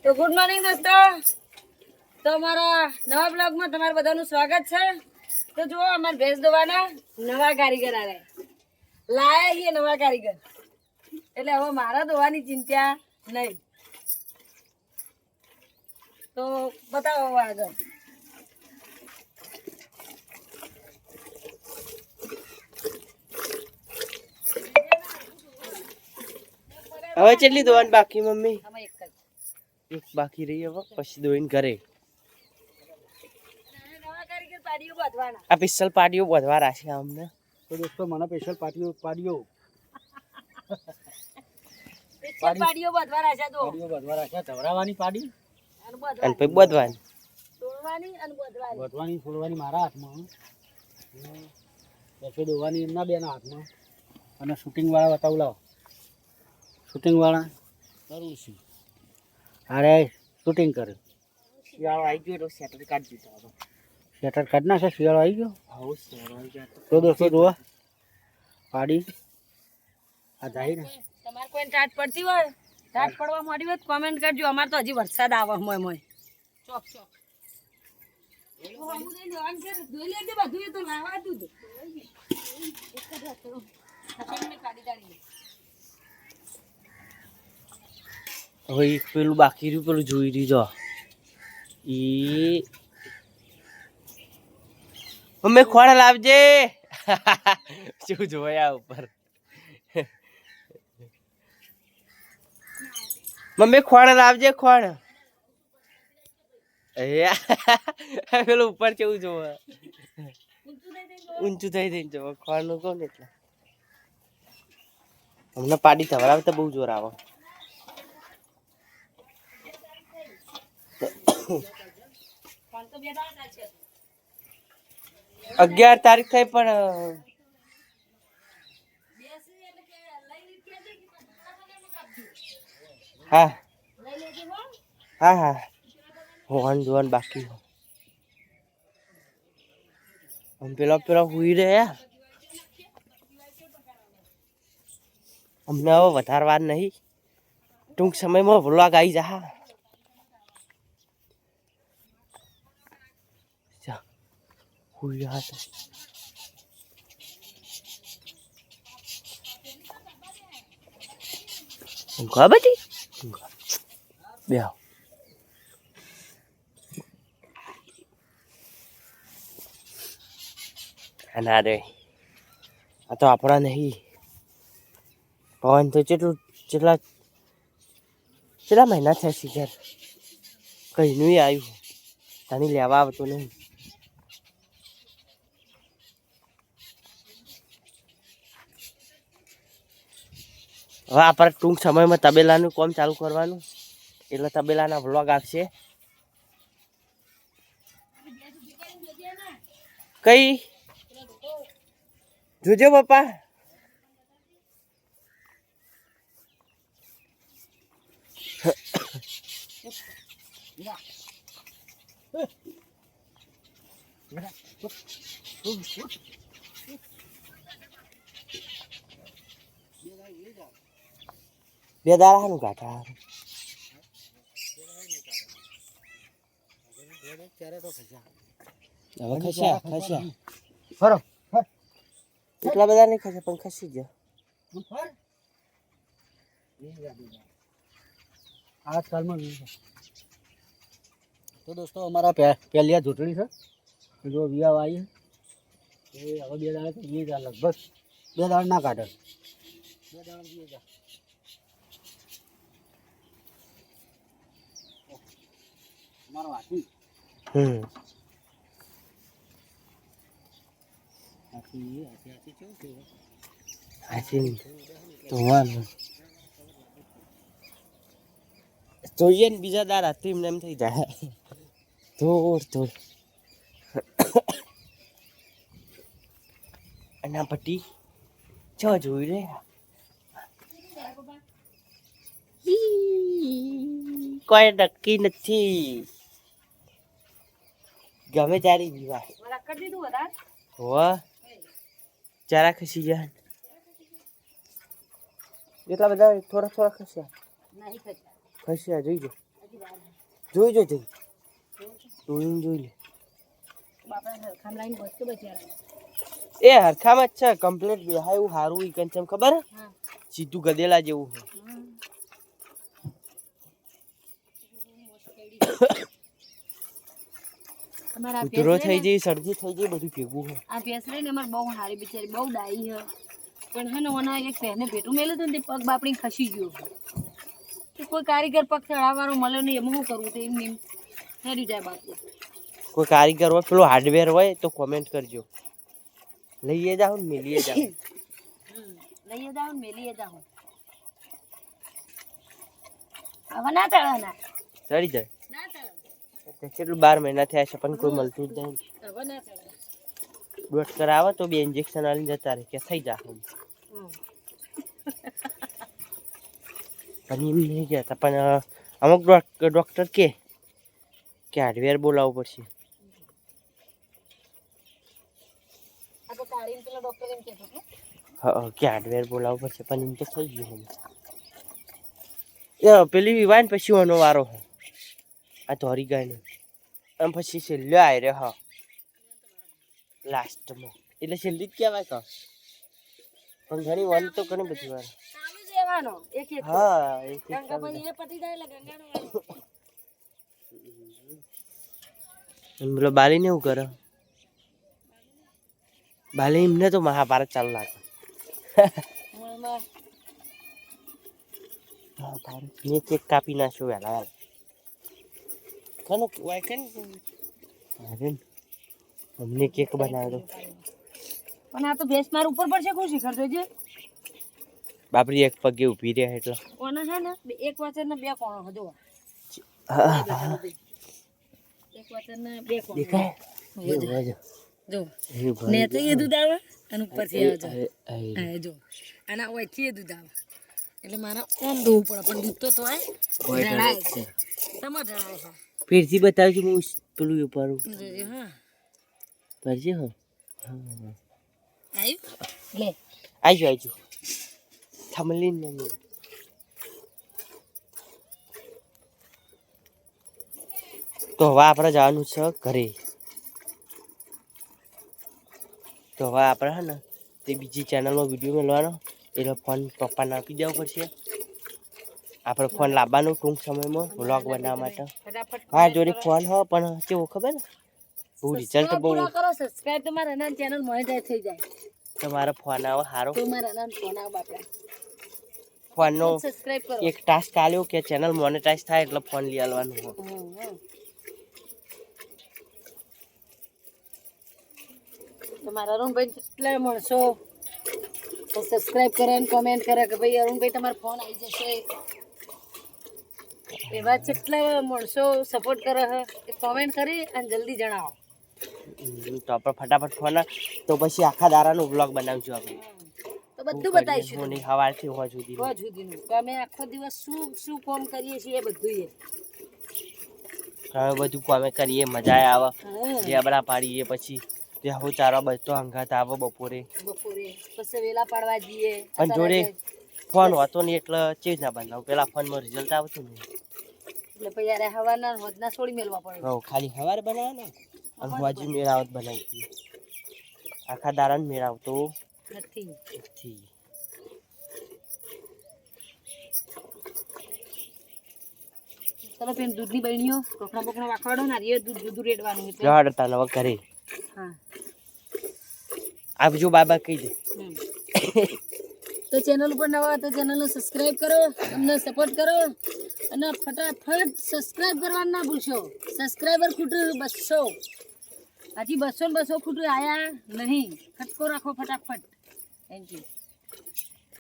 તો good morning દોસ્તો, તો અમારા નવા બ્લોગમાં તમારું બધાનું સ્વાગત છે। તો જુઓ અમારા ભેંસ દોવાના નવા કારીગર આવ્યા, લાયા છીએ નવા કારીગર, એટલે હવે મારા દોવાની ચિંતા નહીં। તો બતાવો આગળ। હવે કેટલી દોવાની બાકી મમ્મી? આમાં એક જ એક બાકી રહી, હવે પછી દોઈને ઘરે નવા કારીગર પાડીઓ બાંધવાના। આ સ્પેશિયલ પાર્ટીઓ બધવા રાખે અમને। તો દોસ્તો મને સ્પેશિયલ પાડીઓ પાડીઓ બાંધવા રાખ્યા। તો બધવા રાખ્યા, ધવરાવાની પાડી અને અને પછી બાંધવાની, બધવાની તોડવાની અને બાંધવાની। વધવાની છોડવાની મારા હાથમાં, પછી દોવાની એમના બેના હાથમાં। અને શૂટિંગ વાળા બતાવું, લાવો શૂટિંગ વાળા તરુણસિંહ, અરે શૂટિંગ કરે। શિયાળો આવી ગયો તો સેટર કાઢી દીધો હવે। શેટર કાઢ નાખે, શિયાળો આવી ગયો। હવે શિયાળો આવી ગયા તો દોસ્તો જુઓ પાડી આ જાય ને। તમારે કોઈ ટાટ પડતી હોય, ટાટ પડવા માંડી હોય કોમેન્ટ કરજો। અમારે તો હજી વરસાદ આવે મોય મોય ચોક ચોક। હવે એક પેલું બાકી રહ્યું, પેલું જોઈ રહ્યું જો એ મમ્મી ખોળ લાવજે। શું જોયા ઉપર મમ્મી ખોળ લાવજે, ખોળ પેલું ઉપર કેવું જોવે, ઊંચું થઈ થઈને જોવે ખોળ નું કોણ એટલે અમને પાડી ધવરાવે તો બહુ જોર આવે। 11 તારીખ થઈ પણ હા હા હા હોવાન જોવાન બાકી પેલા પેલા હુઈ રહ્યા। અમને હવે વધારે વાર નહીં, ટૂંક સમયમાં વ્લોગ આવી જા। હુઈ રહ્યા હતા ઊંઘા બધી બે ના રે, આ તો આપણા નહીં। પવન તો કેટલા મહિના થયા શિખર કઈ નું આવ્યું, તને લેવા આવતો નહીં। હવે આપણે ટૂંક સમયમાં તબેલાનું કામ ચાલુ કરવાનું, એટલે તબેલાના વ્લોગ આવશે। કઈ જોજો પપ્પા, બે દાડા નું કાઢા હવે ખસ્યા ફરો એટલા બધા નહીં ખસ્યા પણ ખસી ગયા। આજકાલમાં તો દોસ્તો અમારા પહેલી આ ઝૂંટણી છે, જો વિયાવ આવી એ હવે 2 દાડા તો વીએ જા, લગભગ 2 દાડા ના કાઢે, 2 દાડા વીએ જા। અમારો હાથી જોઈએ ને બીજા દાડા એમને એમ થઈ જાય થોડ અને પટ્ટી છ જોઈ રે કોઈ નક્કી નથી, ગમે ત્યારે વિવાહ હોવા ચારા ખસી જાય એટલા બધા થોડા ખસ્યા ખસ્યા જોઈજો। જોઈ જો તું જોઈ લે બાપા હરખામ લાઈન બસતો બચારા એ હરખામાં જ છે કમ્પ્લીટ બેહાય એવું સારું ઈ કંચમ ખબર હે? હા સીધું ગધેલા જેવું છે. અમારા ઉધરો થઈ જઈ શરદી થઈ જઈ બધું ભેગું છે. આ ભેંસ રહીને અમારે બહુ હારી બિચારી બહુ ડાઈ છે પણ હે ને ઓના એક પહેને ભેટું મેલું હતું ને તે પગ બાપડી ખસી ગયો કે કોઈ કારીગર પગ ચડાવવાનો મળ્યો નહીં એમાં શું કરવું તો એમ એમ હેરી જાય બાપુ કોઈ કારીગર હોય પેલો હાર્ડવેર હોય તો કોમેન્ટ કરજો. લઈએ જાઓ ને મેલીએ જાઓ. લઈએ જાઓ ને મેલીએ જાઓ હવે ના ચડવાના ચડી જાય ના ચડવા કેટલું 12 મહિના થયા છે પણ કોઈ મળતું જ નહીં. હવે ના ચડવા ડોક્ટર આવે તો 2 ઇન્જેક્શન આલીને જતા રહે કે થઈ જા પણ એમ નહીં કહેતા પણ અમુક ડોક્ટર કે હાર્ડવેર બોલાવવું પડશે. આ તો કાઢીને પેલા ડોક્ટર એમ કહેતો કે હા કે હાર્ડવેર બોલાવવું પડશે પણ એમ તો થઈ ગયું હવે પેલી વિવાન પછી એનો વારો છે આ ધોરી ગાયનો અને પછી છેલ્લો આવી રહ્યો હા લાસ્ટમાં એટલે છેલ્લી જ કહેવાય કે પણ ઘણી વન તો ઘણી બધી વાર ચાલુ જ રહેવાનો એક એક હા એક એક ગંગા ભાઈ એ પતી જાય એટલે ગંગાનો વારો. અને પેલો બાલીને એવું કરે બાલી એમને તો મહાભારત ચાલુ લાગે મોંમાં મેં કેક કાપી નાખ્યો વહેલા વહેલા કનો વાય કન અરે અમને કેક બનાવ્યો પણ આ તો ભેંસ માર ઉપર પડશે ખુશી કરજો જે બાપરી એક પગે ઊભી રહ્યા એટલે કોના છે ને એક વચન ને બે કોણો હજો એક વચન ને બે કોણો દેખાય જો ને તો એ દૂધ આવે અને ઉપરથી આવે જો હા જો આના ઓયથી એ દૂધ આવે એટલે મારા ઓમ દોવું પડે પણ દૂધ તો હોય ઢળાય છે તમાર ઢળાય છે ફેરથી બતાવજો હું પેલું ઉપર જોજે હા પરજી હો આવ્યું લે આવજો થમલીન ને તો હવે આપણે જવાનું છે ઘરે. તો હવે આપણે હે ને તે બીજી ચેનલમાં વિડીયો મેળવાનો એટલે ફોન પપ્પાને આપી દેવો પડશે. આપણે ફોન લાવવાનું ટૂંક સમયમાં વ્લોગ બનાવવા માટે. ફટાફટ હા જોડે ફોન હો પણ કેવું ખબર ને બહુ રિઝલ્ટ બહુ પૂરા કરો સબસ્ક્રાઇબ તમારા નાન ચેનલ મોનેટાઈઝ થઈ જાય તમારો ફોન આવે સારો તો મારા નાન ફોન આવ બાપડા ફોનનો સબસ્ક્રાઇબ કરો એક ટાસ્ક આલ્યો કે ચેનલ મોનેટાઈઝ થાય એટલે ફોન લઈ આવવાનું હોય. તમારા અરુણભાઈ કેટલા મળશો તો સબસ્ક્રાઇબ કરે અને કોમેન્ટ કરે કે ભાઈ અરુણભાઈ તમારો ફોન આવી જશે એવા કેટલા મળશો સપોર્ટ કરે છે એ કોમેન્ટ કરી અને જલ્દી જણાવો તો આપણે ફટાફટ ફોન તો પછી આખા દારાનો વ્લોગ બનાવજો આપણે તો બધું બતાવીશું હું સવારથી હોવા સુધી રોજ સુધીનું તો અમે આખો દિવસ શું શું કામ કરીએ છીએ એ બધું અમે બધું કામે કરીએ મજા આવે હા લેબડા પાડીએ પછી ત્યાં હું ચારો બધો અંગાત આવે બપોરે બપોરે પછી વેલા પાડવા જઈએ પણ જોડે ફોન હોતો નહીં એટલે ચેજ ના બનાવું પેલા ફોનમાં રિઝલ્ટ આવતું નહીં એટલે પછી યાર હવારના રોજના છોડી મેળવા પડે હા ખાલી સવારે બનાવે ને અને હોજી મેળાવત બનાવી દઈએ આખા દારાને મેળાવતો નથી નથી. ચલો પેન દૂધની બહેણીઓ કોકણા બોકણા વાખવાડો ને એ દૂધ દૂધ રેડવાનું એટલે જવા ડતા નવા ઘરે હા આપજો બાબા કહી દે તો ચેનલ ઉપર નવા તો ચેનલને સબસ્ક્રાઇબ કરો અમને સપોર્ટ કરો અને ફટાફટ સબસ્ક્રાઇબ કરવાનું ના ભૂલશો સબસ્ક્રાઇબર ખૂટું 200 હજી 200 ખૂટું આયા નહીં ખટકો રાખો ફટાફટ થેન્ક યુ